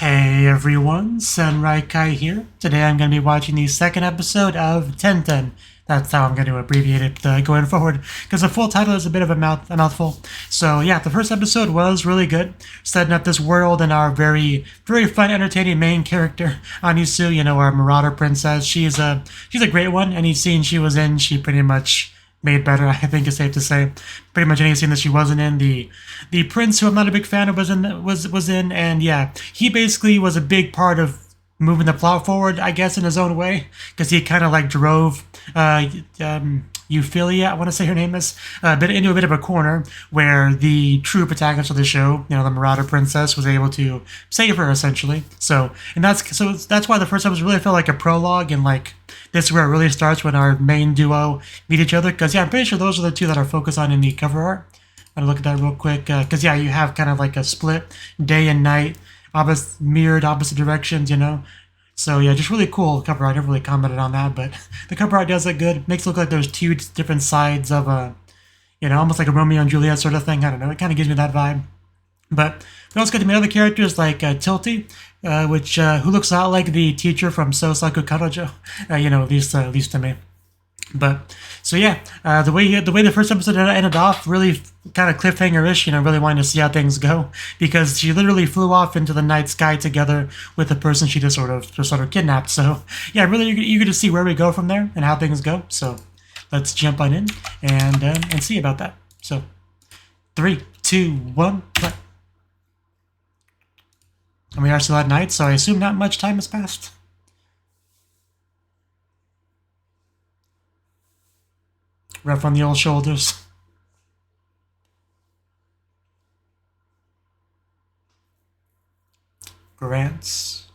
Hey everyone, Senrai here. Today I'm going to be watching the second episode of Tenten. That's how I'm going to abbreviate it going forward, because the full title is a bit of a mouthful. So yeah, the first episode was really good, setting up this world and our very fun, entertaining main character, Anisu, our Marauder princess. She's a great one. Any scene she was in, she pretty much made better, I think it's safe to say. Pretty much any scene that she wasn't in, the prince, who I'm not a big fan of, was in, and yeah, he basically was a big part of moving the plot forward, I guess, in his own way, because he kind of like drove Euphilia, I want to say her name is, into a bit of a corner where the true protagonist of the show, the Marauder princess, was able to save her essentially. So that's why the first episode really felt like a prologue, and like this is where it really starts when our main duo meet each other. Because yeah, I'm pretty sure those are the two that are focused on in the cover art. I'm gonna look at that real quick. Because yeah, you have kind of like a split day and night, mirrored opposite directions, So yeah, just really cool cover art. I never really commented on that, but the cover art does look good. Makes it look like there's two different sides of almost like a Romeo and Juliet sort of thing. I don't know. It kind of gives me that vibe. But we also get to meet other characters like Tilty, who looks a lot like the teacher from Sosaku Karajo, at least to me. But so yeah, the way the first episode ended off, really kind of cliffhanger-ish. Really wanting to see how things go, because she literally flew off into the night sky together with the person she just sort of kidnapped. So yeah, really eager to see where we go from there and how things go. So let's jump on in and see about that. So 3, 2, 1, play. And we are still at night, so I assume not much time has passed. Rough on the old shoulders. Grants.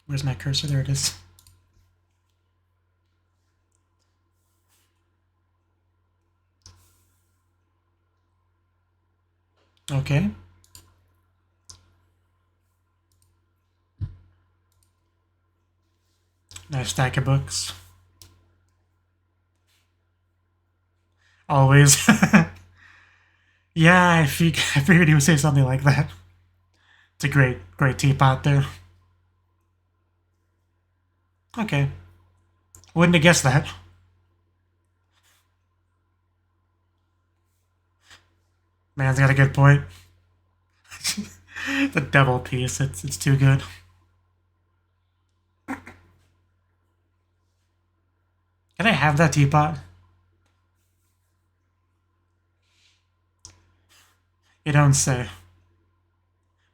Where's my cursor? There it is. Okay. Nice stack of books. Always. Yeah, I figured he would say something like that. It's a great teapot there. Okay. Wouldn't have guessed that. Man's got a good point. The double piece, it's too good. Can I have that teapot? You don't say.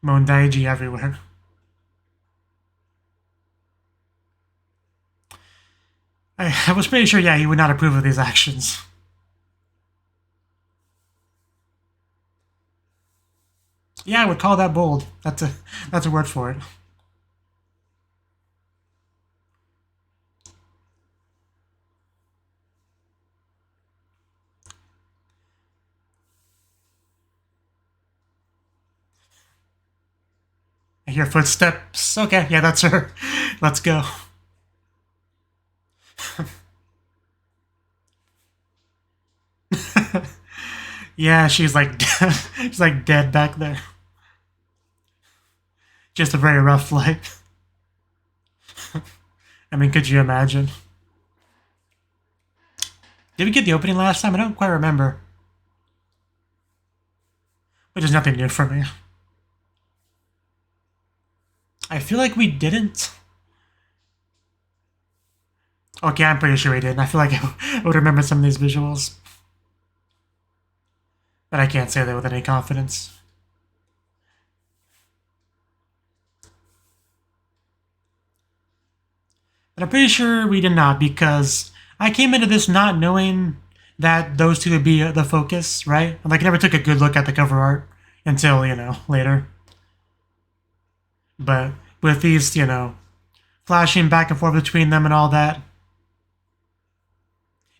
Mondaiji everywhere. I was pretty sure, yeah, he would not approve of these actions. Yeah, I would call that bold. That's a word for it. I hear footsteps. Okay, yeah, that's her. Let's go. Yeah, she's like dead back there. Just a very rough flight. I mean, could you imagine? Did we get the opening last time? I don't quite remember. Which is nothing new for me. I feel like we didn't. Okay, I'm pretty sure we didn't. I feel like I would remember some of these visuals. But I can't say that with any confidence. But I'm pretty sure we did not, because I came into this not knowing that those two would be the focus, right? Like, I never took a good look at the cover art until, later. But with these, flashing back and forth between them and all that,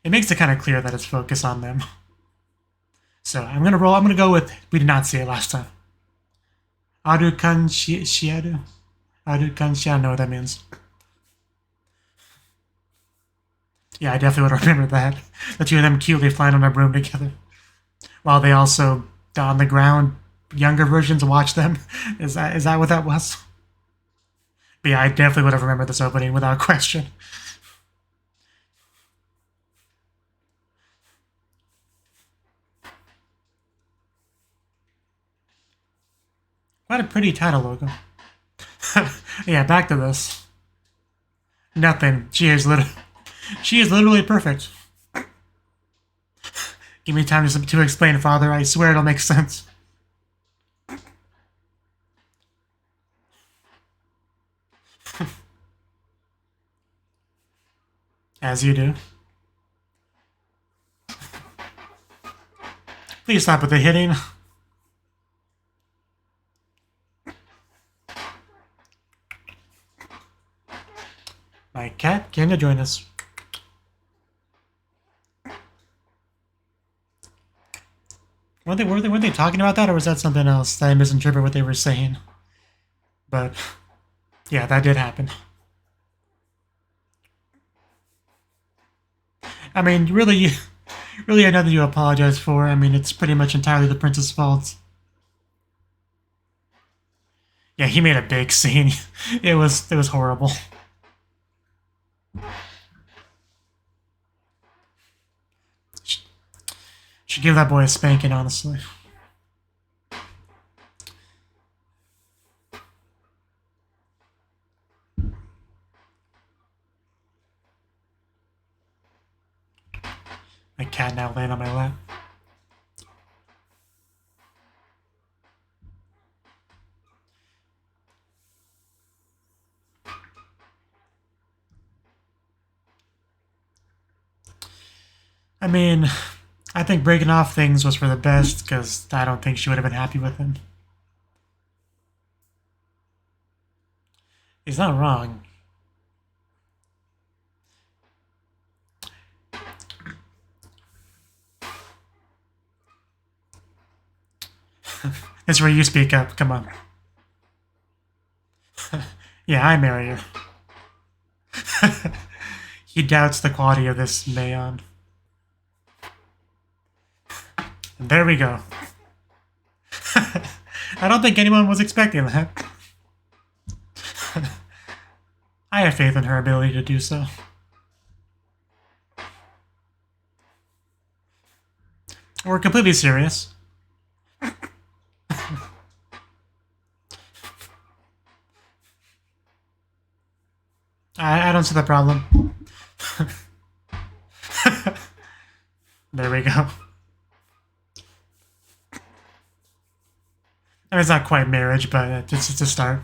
it makes it kind of clear that it's focused on them. So I'm gonna go with, we did not see it last time. Arukan Shiaru? Arukan Shiaru, I don't know what that means. Yeah, I definitely would remember that. The two of them cutely flying on a broom together. While they also, on the ground, younger versions watch them. Is that what that was? But yeah, I definitely would have remembered this opening without question. What a pretty title logo. Yeah, back to this. Nothing. She is literally perfect. Give me time to explain, Father. I swear it'll make sense. As you do. Please stop with the hitting. My cat came to join us. Were they talking about that, or was that something else that I misinterpreted what they were saying? But yeah, that did happen. I mean, really had nothing to apologize for. I mean, it's pretty much entirely the prince's fault. Yeah, he made a big scene. It was horrible. Should give that boy a spanking, honestly. My cat now laying on my lap. I mean, I think breaking off things was for the best, because I don't think she would have been happy with him. He's not wrong. That's where you speak up. Come on. Yeah, I marry her. He doubts the quality of this Mayon. And there we go. I don't think anyone was expecting that. I have faith in her ability to do so. We're completely serious. I don't see the problem. There we go. I mean, it's not quite marriage, but it's a start.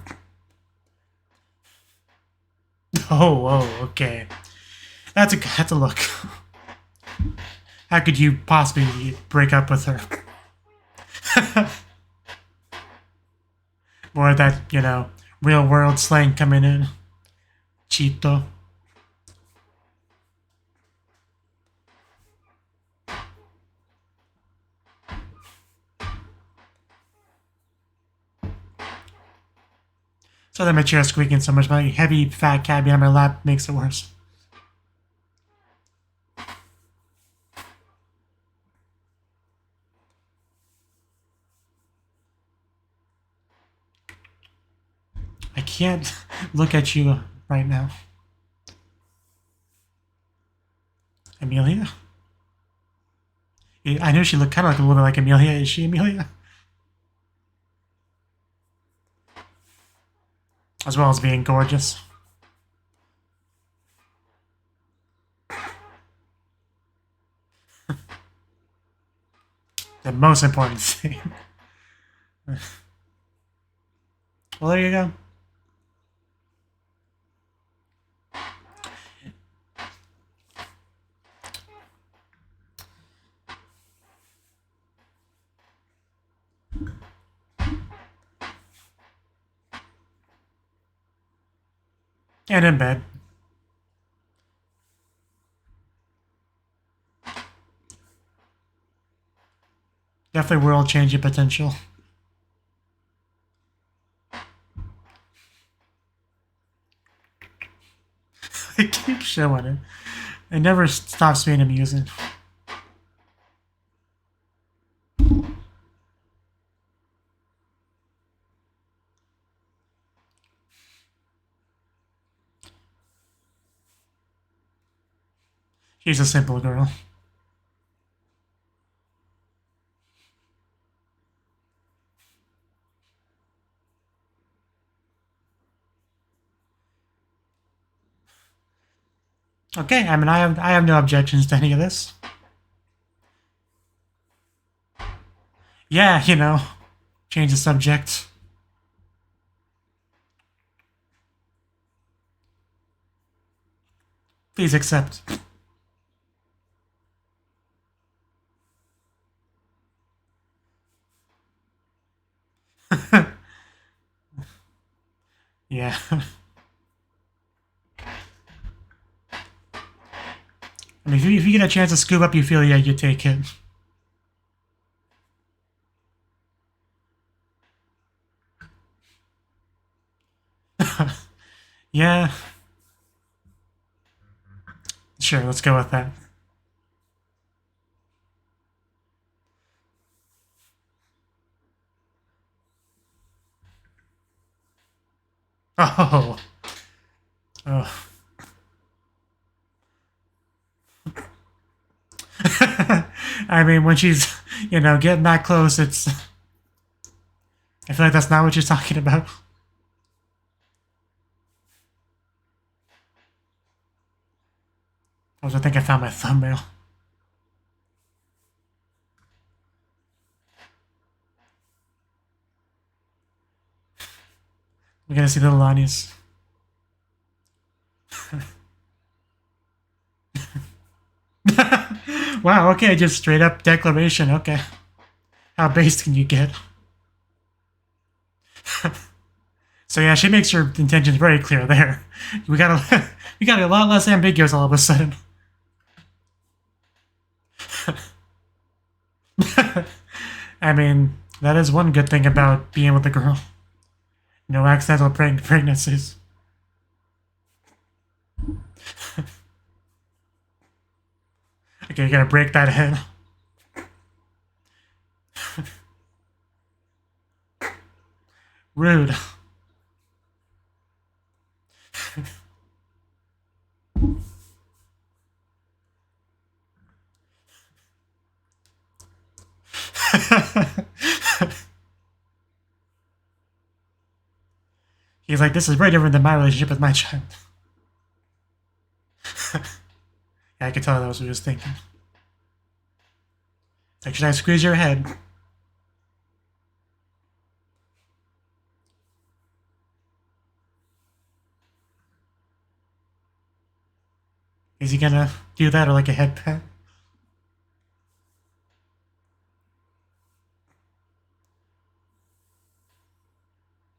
Oh, okay. That's a look. How could you possibly break up with her? More of that, real world slang coming in. Chito. So that my chair squeaking so much, my heavy fat cat behind my lap makes it worse. I can't look at you right now. Amelia? I knew she looked kind of like a little bit like Amelia. Is she Amelia? As well as being gorgeous. The most important thing. Well, there you go. And in bed. Definitely world-changing potential. I keep showing it. It never stops being amusing. She's a simple girl. Okay, I mean, I have no objections to any of this. Yeah, change the subject. Please accept. Yeah. I mean, if you get a chance to scoop up Ophelia, you take it. Yeah. Sure, let's go with that. Oh. Oh. I mean, when she's, getting that close, it's. I feel like that's not what she's talking about. I think I found my thumbnail. We're gonna see little Lonnie's. Wow, okay, just straight up declaration, okay. How based can you get? So yeah, she makes her intentions very clear there. We got a lot less ambiguous all of a sudden. I mean, that is one good thing about being with a girl. No accidental pregnancies. Okay, you gotta break that head. Rude. He's like, this is very different than my relationship with my child. Yeah, I could tell that was what he was thinking. Like, should I squeeze your head? Is he gonna do that or like a head pat?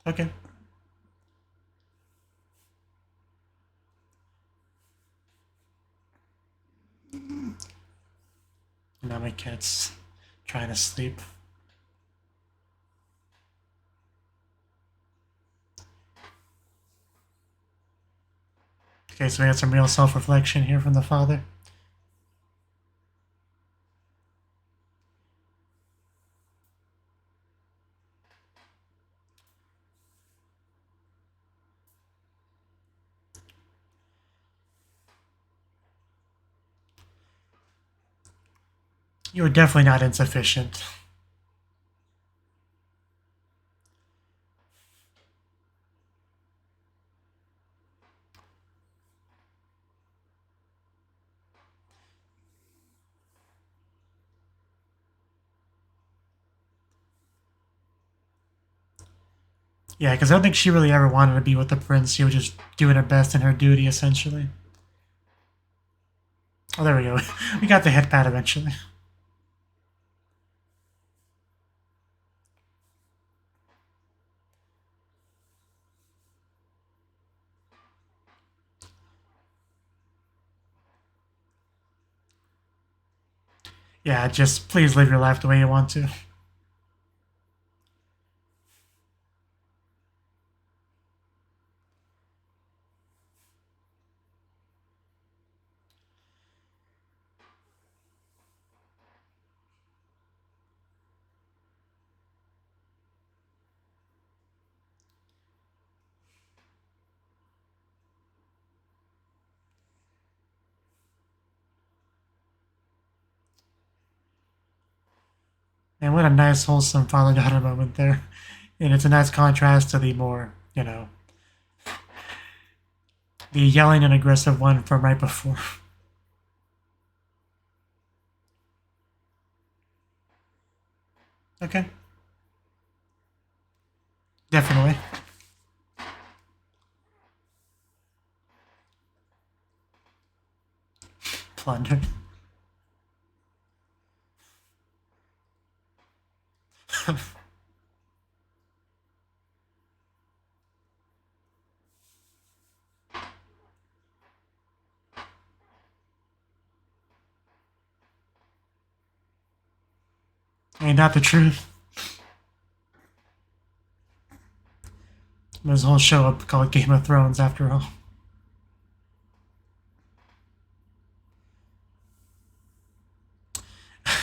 Okay. Now my cat's trying to sleep. Okay, so we had some real self-reflection here from the father. You were definitely not insufficient. Yeah, because I don't think she really ever wanted to be with the prince. She was just doing her best in her duty, essentially. Oh, there we go. We got the head pat eventually. Yeah, just please live your life the way you want to. And what a nice, wholesome father-daughter moment there. And it's a nice contrast to the more, the yelling and aggressive one from right before. Okay. Definitely. Plundered. Ain't that the truth? There's a whole show up called Game of Thrones, after all.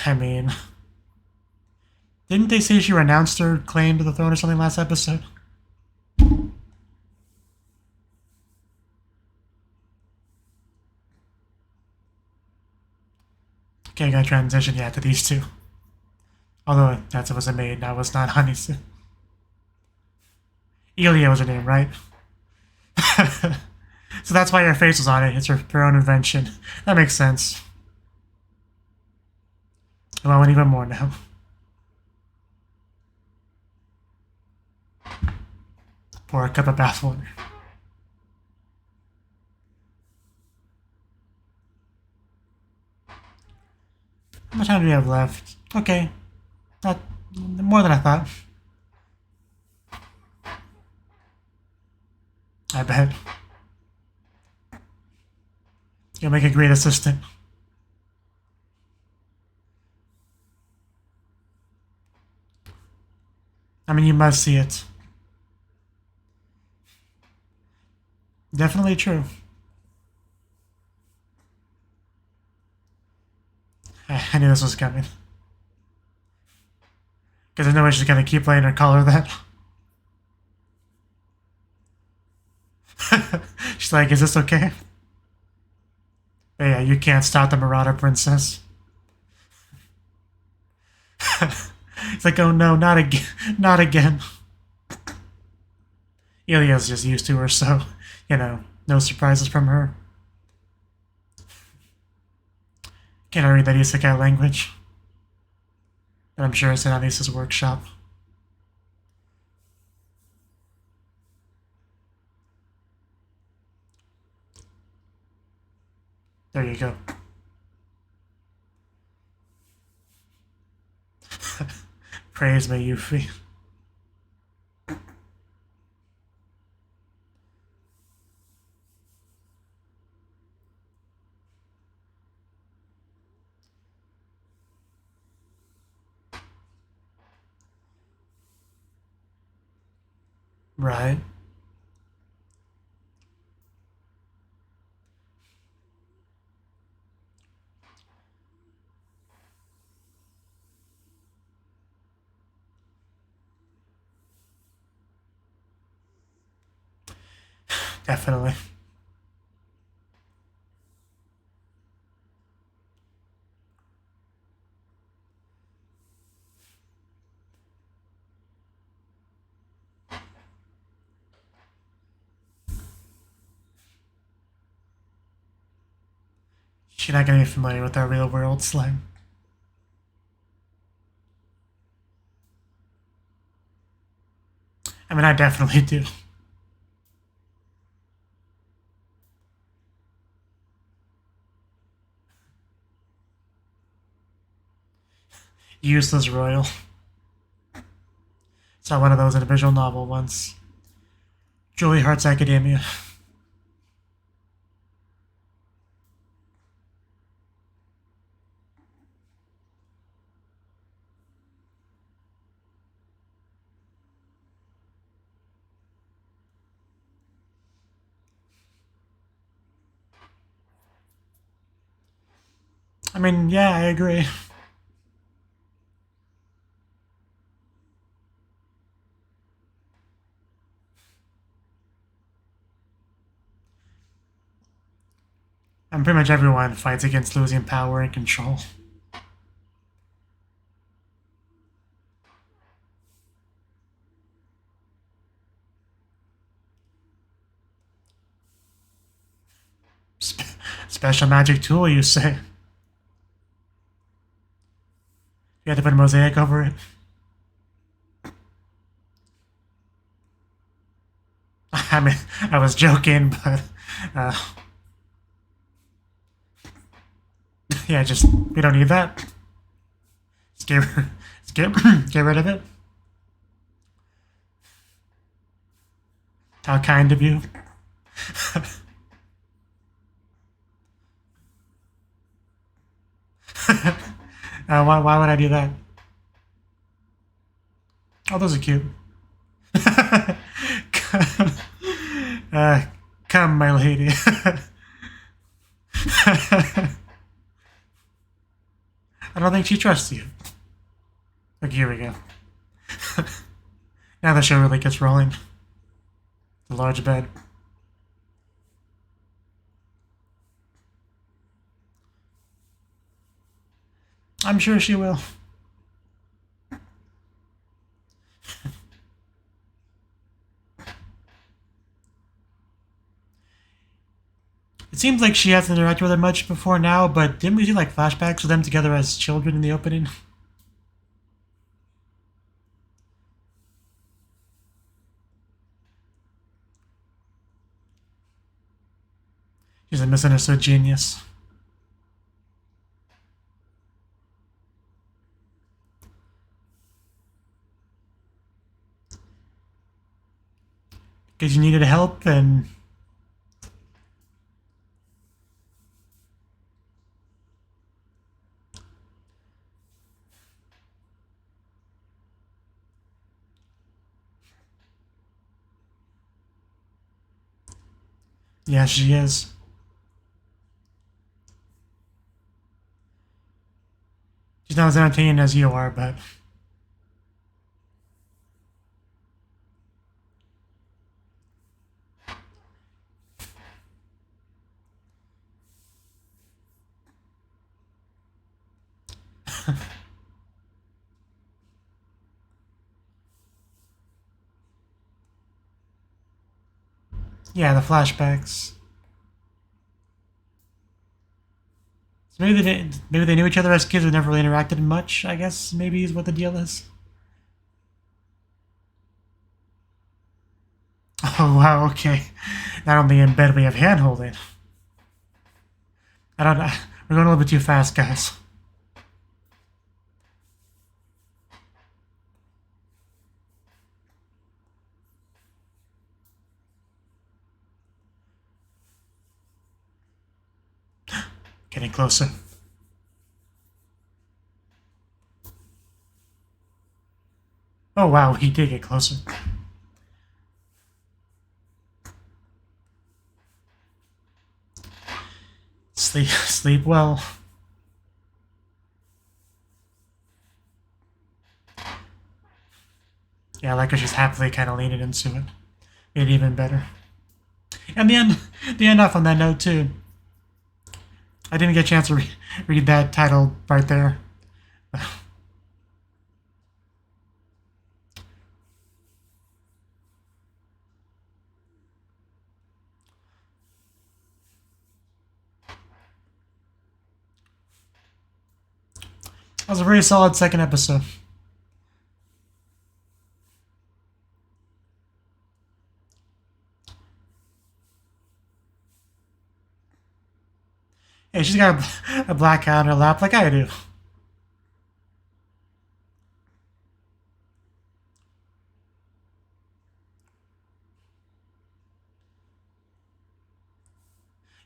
I mean, didn't they say she renounced her claim to the throne or something last episode? Okay, I gotta transition to these two. Although that was a maid, that was not Hanisu. Ilya was her name, right? So that's why her face was on it. It's her own invention. That makes sense. I want even more now. Pour a cup of bathwater. How much time do we have left? Okay. Not more than I thought. I bet. You'll make a great assistant. I mean, you must see it. Definitely true. I knew this was coming. Because there's no way she's gonna keep letting her call her that. She's like, is this okay? But yeah, you can't stop the Marauder Princess. It's like, oh no, not again. Not again. Ilya's just used to her, so, no surprises from her. Can I read that isekai language? And I'm sure it's in Anisa's workshop. There you go. Praise me, Yuffie. Right. Definitely. She's not gonna be familiar with our real world slang. I mean, I definitely do. Useless Royal. Saw one of those in a visual novel once. Julie Hart's Academia. I mean, yeah, I agree. And pretty much everyone fights against losing power and control. Special magic tool, you say? You had to put a mosaic over it? I mean, I was joking, but... yeah, just... We don't need that. Just get rid of it. How kind of you. Why would I do that? Oh, those are cute. Come, my lady. I don't think she trusts you. Look, here we go. Now the show really gets rolling. The large bed. I'm sure she will. It seems like she hasn't interacted with her much before now, but didn't we see like flashbacks of them together as children in the opening? She's a misunderstood genius. Because you needed help and... yeah, she is. She's not as entertaining as you are, but... yeah, the flashbacks. So maybe they knew each other as kids but never really interacted much, I guess, maybe is what the deal is. Oh, wow, okay. Not only in bed, we have hand-holding. I don't know. We're going a little bit too fast, guys. Getting closer. Oh, wow, he did get closer. Sleep well. Yeah, I like how she's happily kind of leaning into it. Made it even better. And the end off on that note, too. I didn't get a chance to read that title right there. That was a very solid second episode. Hey, she's got a black cat on her lap like I do.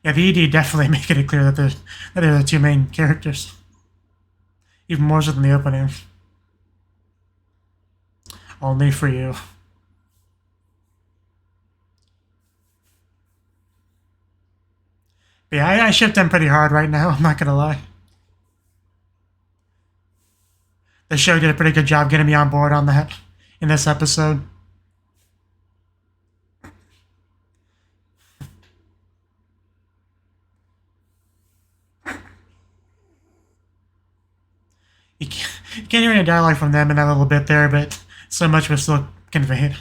Yeah, the ED definitely making it clear that they're the two main characters. Even more so than the opening. Only for you. But yeah, I shipped them pretty hard right now, I'm not gonna lie. The show did a pretty good job getting me on board on that in this episode. You can't hear any dialogue from them in that little bit there, but so much was still conveyed.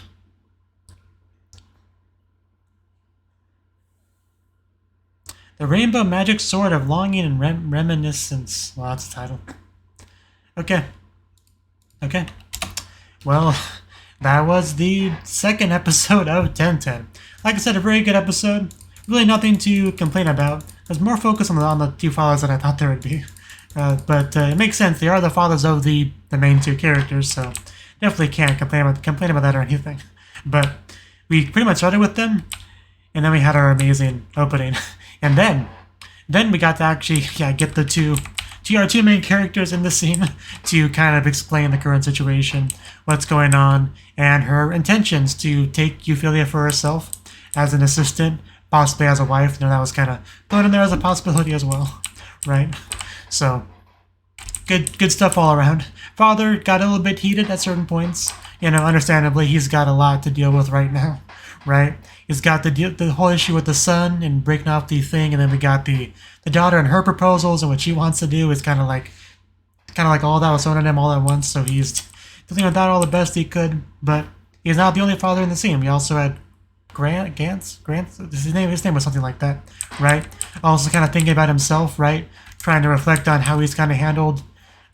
The Rainbow Magic Sword of Longing and Reminiscence. Well, that's the title. Okay. Okay. Well, that was the second episode of 1010. Like I said, a very good episode. Really nothing to complain about. There's more focus on the two fathers than I thought there would be. But it makes sense. They are the fathers of the main two characters, so definitely can't complain about that or anything. But we pretty much started with them, and then we had our amazing opening. And then we got to actually get our two main characters in the scene to kind of explain the current situation, what's going on, and her intentions to take Euphilia for herself as an assistant, possibly as a wife. That was kind of thrown in there as a possibility as well, right? So, good stuff all around. Father got a little bit heated at certain points. Understandably, he's got a lot to deal with right now, right? He's got the whole issue with the son and breaking off the thing, and then we got the daughter and her proposals and what she wants to do is kind of like all that was thrown at him all at once. So he's dealing with that all the best he could, but he's not the only father in the scene. We also had Grant. His name was something like that, right? Also kind of thinking about himself, right? Trying to reflect on how he's kind of handled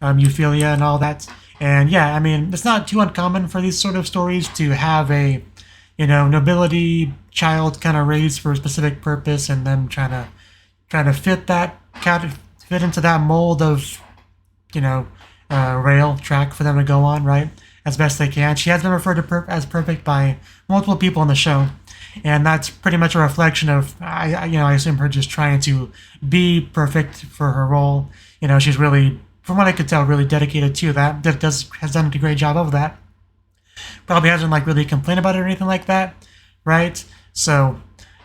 Euphilia and all that. And yeah, I mean, it's not too uncommon for these sort of stories to have a nobility child kind of raised for a specific purpose, and them trying to fit into that mold of rail track for them to go on, right, as best they can. She has been referred to as perfect by multiple people in the show, and that's pretty much a reflection of I assume her just trying to be perfect for her role. She's really, from what I could tell, really dedicated to that. Has done a great job of that. Probably hasn't really complained about it or anything like that, right? So,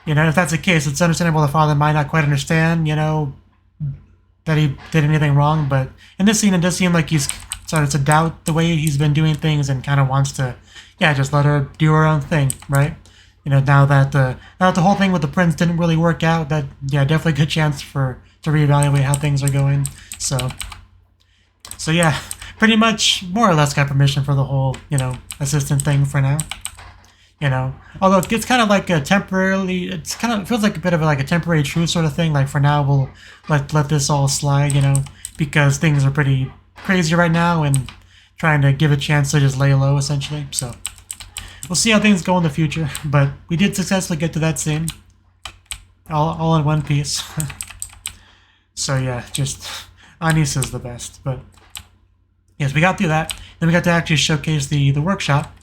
if that's the case, it's understandable the father might not quite understand, that he did anything wrong. But in this scene, it does seem like he's started to doubt the way he's been doing things and kind of wants to, just let her do her own thing, right? Now that the whole thing with the prince didn't really work out, that definitely a good chance to reevaluate how things are going. So yeah, pretty much more or less got permission for the whole, assistant thing for now. Although it's kind of like a temporarily, it feels like a bit of a temporary truce sort of thing. Like for now, we'll let this all slide, because things are pretty crazy right now and trying to give a chance to just lay low essentially. So we'll see how things go in the future. But we did successfully get to that scene, all in one piece. So yeah, just Anisa's the best. But yes, we got through that. Then we got to actually showcase the workshop.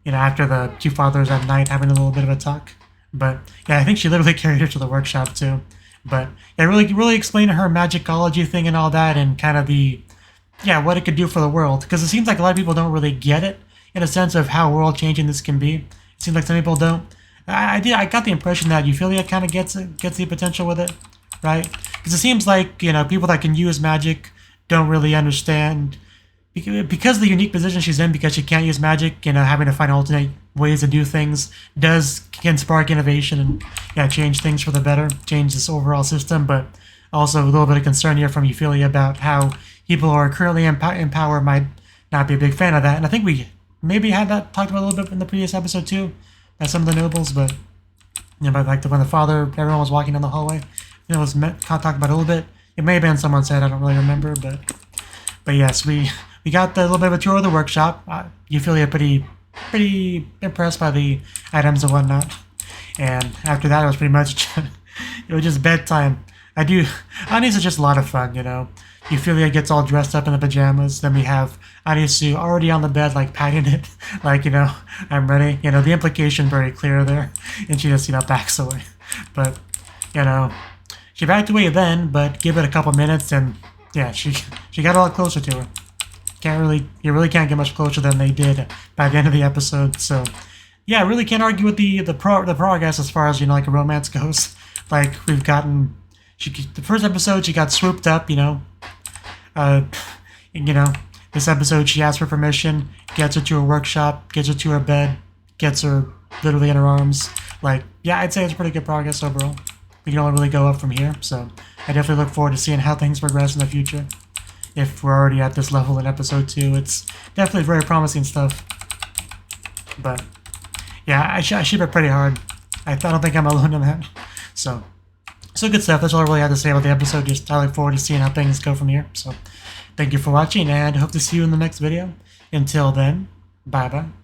After the two fathers at night having a little bit of a talk. But yeah, I think she literally carried her to the workshop too. But yeah, really explained her magicology thing and all that, and kind of what it could do for the world. Because it seems like a lot of people don't really get it in a sense of how world changing this can be. It seems like some people don't. I got the impression that Euphilia kind of gets the potential with it, right? Because it seems like people that can use magic don't really understand. Because of the unique position she's in, because she can't use magic, having to find alternate ways to do things can spark innovation and change things for the better, change this overall system. But also a little bit of concern here from Euphilia about how people who are currently in power might not be a big fan of that. And I think we maybe had that talked about a little bit in the previous episode too, by some of the nobles. But but like when the father, everyone was walking down the hallway, it was talked about a little bit. It may have been someone said, I don't really remember, but yes, we got the little bit of a tour of the workshop. Euphilia pretty impressed by the items and whatnot. And after that, it was pretty much it was just bedtime. Anisa's just a lot of fun, Euphilia gets all dressed up in the pajamas. Then we have Anisu already on the bed, patting it, I'm ready. The implication very clear there. And she just, backs away. But, she backed away then, but give it a couple minutes and, she got a lot closer to her. You really can't get much closer than they did by the end of the episode. So, yeah, I really can't argue with the progress as far as a romance goes. We've gotten, the first episode she got swooped up. This episode she asks for permission, gets her to her workshop, gets her to her bed, gets her literally in her arms. I'd say it's pretty good progress overall. We can only really go up from here. So I definitely look forward to seeing how things progress in the future. If we're already at this level in episode 2, it's definitely very promising stuff. But yeah, I ship it pretty hard. I don't think I'm alone in that. So good stuff. That's all I really had to say about the episode. Just I look forward to seeing how things go from here. So thank you for watching, and hope to see you in the next video. Until then, bye-bye.